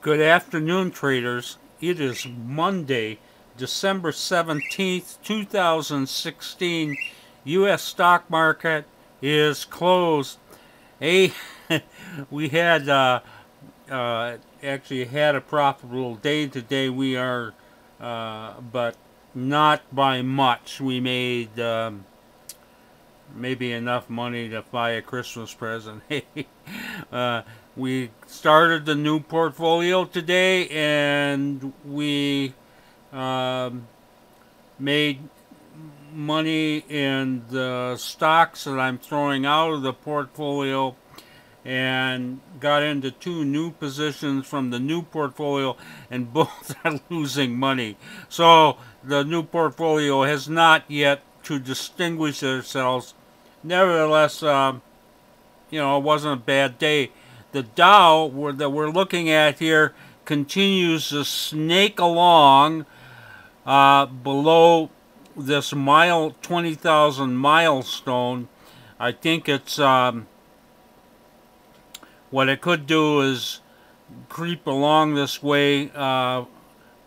Good afternoon, traders. It is Monday, December 17th, 2016. U.S. stock market is closed. Hey, we had actually had a profitable day today. We are, but not by much. We made maybe enough money to buy a Christmas present. uh, we started the new portfolio today, and we um, made money in the stocks that I'm throwing out of the portfolio, and got into two new positions from the new portfolio, and both are losing money. So the new portfolio has not yet to distinguish themselves. Nevertheless, it wasn't a bad day. The Dow that we're looking at here continues to snake along below this 20,000 milestone. I think it's what it could do is creep along this way for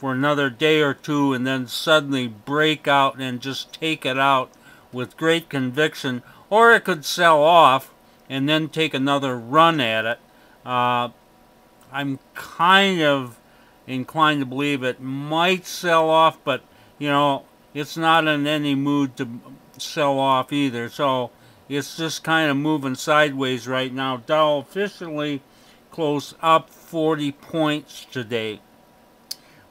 another day or two, and then suddenly break out and just take it out with great conviction, or it could sell off and then take another run at it. I'm kind of inclined to believe it might sell off, but it's not in any mood to sell off either. So it's just kind of moving sideways right now. Dow officially closed up 40 points today.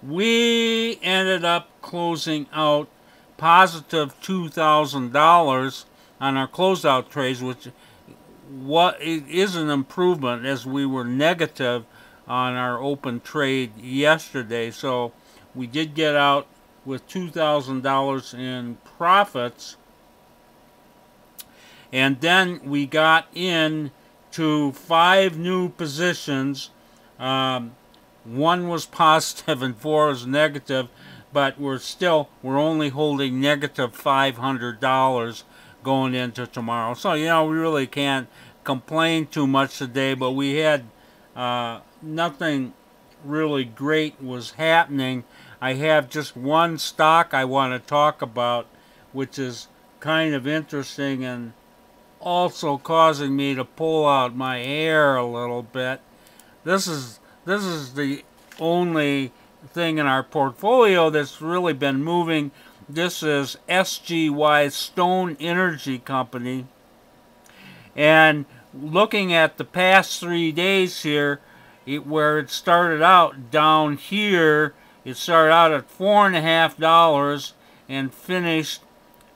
We ended up closing out positive $2,000 on our closeout trades, which is an improvement, as we were negative on our open trade yesterday. So we did get out with $2,000 in profits, and then we got in to 5 new positions. One was positive and 4 was negative, but we're only holding negative $500 going into tomorrow. So we really can't complain too much today, but we had nothing really great was happening. I have just one stock I want to talk about, which is kind of interesting and also causing me to pull out my hair a little bit. This is the only thing in our portfolio that's really been moving. This is SGY, Stone Energy Company. And looking at the past 3 days here, where it started out down here, it started out at $4.50 and finished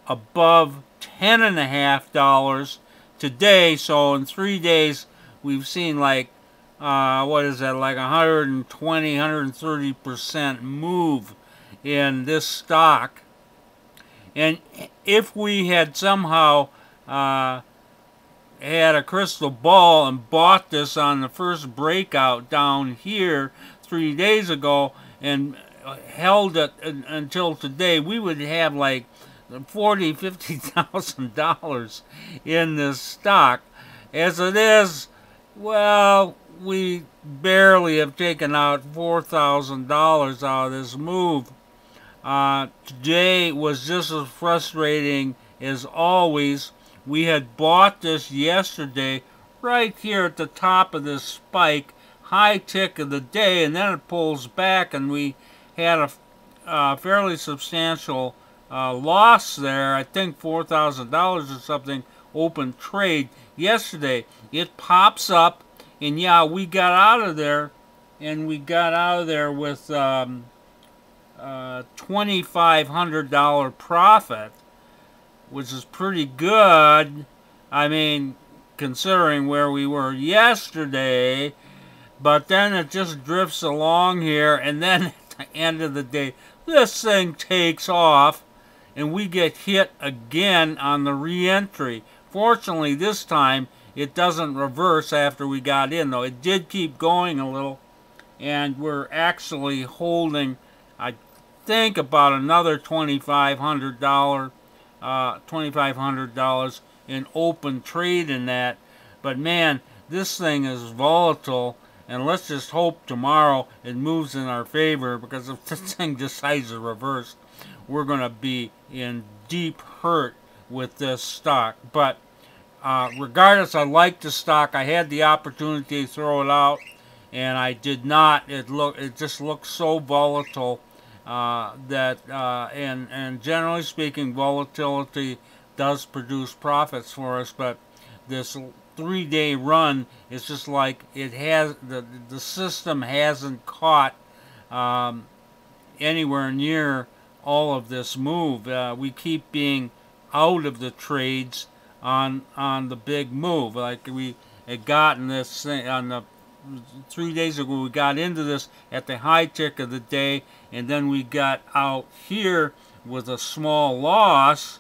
above $10.50 today. So in 3 days, we've seen like what is that, like 120, 130% move in this stock. And if we had somehow had a crystal ball and bought this on the first breakout down here 3 days ago and held it until today, we would have like $40,000-$50,000 in this stock. As it is, well, we barely have taken out $4,000 out of this move. Today was just as frustrating as always. We had bought this yesterday right here at the top of this spike, high tick of the day, and then it pulls back, and we had a fairly substantial loss there. I think $4,000 or something open trade yesterday. It pops up, and yeah, we got out of there, and we got out of there with $2,500 profit, which is pretty good. I mean, considering where we were yesterday. But then it just drifts along here, and then at the end of the day, this thing takes off, and we get hit again on the re-entry. Fortunately, this time, it doesn't reverse after we got in, though. It did keep going a little, and we're actually holding, I think, about another $2,500 in open trade in that. But man, this thing is volatile, and let's just hope tomorrow it moves in our favor, because if this thing decides to reverse, we're going to be in deep hurt with this stock. But regardless, I like the stock. I had the opportunity to throw it out, and I did not. It just looks so volatile and generally speaking, volatility does produce profits for us. But this 3-day run is just like it has the system hasn't caught anywhere near all of this move. We keep being out of the trades on the big move. Like we had gotten this thing on the 3 days ago. We got into this at the high tick of the day, and then we got out here with a small loss.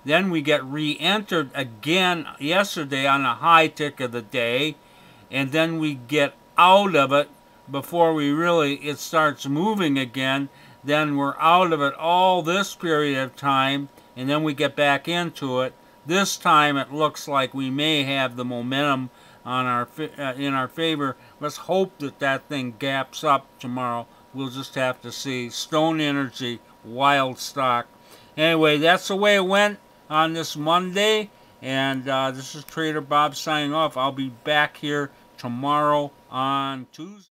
Then we get re-entered again yesterday on a high tick of the day, and then we get out of it before it starts moving again. Then we're out of it all this period of time, and then we get back into it. This time it looks like we may have the momentum on in our favor. Let's hope that thing gaps up tomorrow. We'll just have to see. Stone Energy, wild stock. Anyway, that's the way it went on this Monday, and this is Trader Bob signing off. I'll be back here tomorrow on Tuesday.